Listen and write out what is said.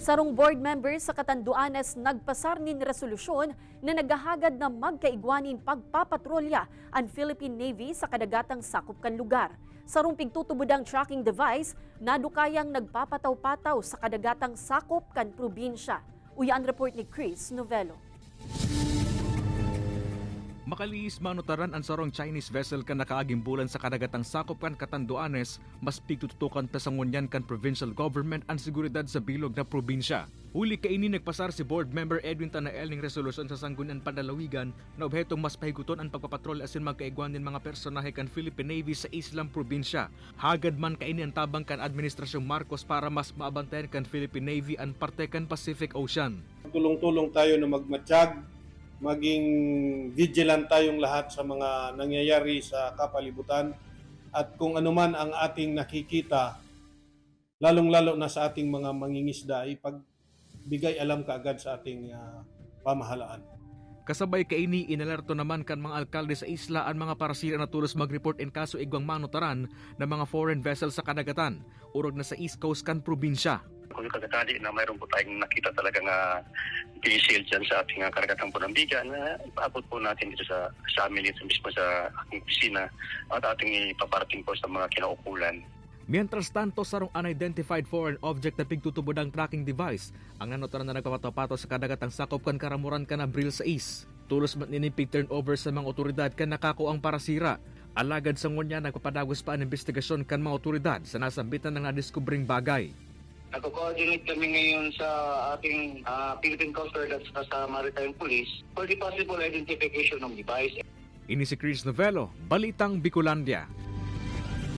Sarong board members sa Catanduanes nagpasar nin resolusyon na naghahagad na magkaigwanin pagpapatrolya ang Philippine Navy sa kadagatang sakop kan lugar. Sarong pigtutubudang tracking device, nadukayang nagpapataw-pataw sa kadagatang sakop kan probinsya. Uyan report ni Chris Novelo. Makaliis manutaran ang sarong Chinese vessel kan nakaaging bulan sa kadagatang sakop kan Catanduanes, mas pigtututukan ta sa ngunyan kan provincial government ang seguridad sa bilog na probinsya. Huli kaini nagpasar si board member Edwin Tanael ning resolusyon sa Sangguniang Pandalawigan na obhetong mas pahiguton ang pagpapatrol asin magkaigwan din mga personahe kan Philippine Navy sa islang probinsya. Hagad man kaini ang tabang kan Administrasyong Marcos para mas maabantayan kan Philippine Navy ang parte kan Pacific Ocean. Tulong-tulong tayo na magmatsyag, maging vigilant tayong lahat sa mga nangyayari sa kapalibutan at kung anuman ang ating nakikita, lalong-lalo na sa ating mga mangingisda, ipagbigay alam kaagad sa ating pamahalaan. Kasabay kaini inalerto naman kan mga alkalde sa isla ang mga parasira na tulos mag-report in kaso igwang manutaran ng mga foreign vessels sa kadagatan, urog na sa East Coast kan probinsya. Kung kagatali na mayroon po tayong nakita talaga nga diesel dyan sa ating karagatang Punambigan na ipaabot po natin dito sa amin dito mismo sa aking opisina at ating ipaparating po sa mga kinaukulan. Mientras tanto, sarong unidentified foreign object na pigtutubod ang tracking device ang nanotaran na nagpapatapato sa kadagatang sakop kan Karamuran kan Abril 6. Tulos man ninipig turnover sa mga otoridad kan nakako ang parasira. Alagad sa ngunya nagpapadagos pa ang investigasyon kan mga otoridad sa nasambitan ng nadiskubring bagay. Nag-coordinate kami ngayon sa ating Philippine Coast Guard at sa Maritime Police for the possible identification ng device. Ini si Chris Novelo, Balitang Bicolandia.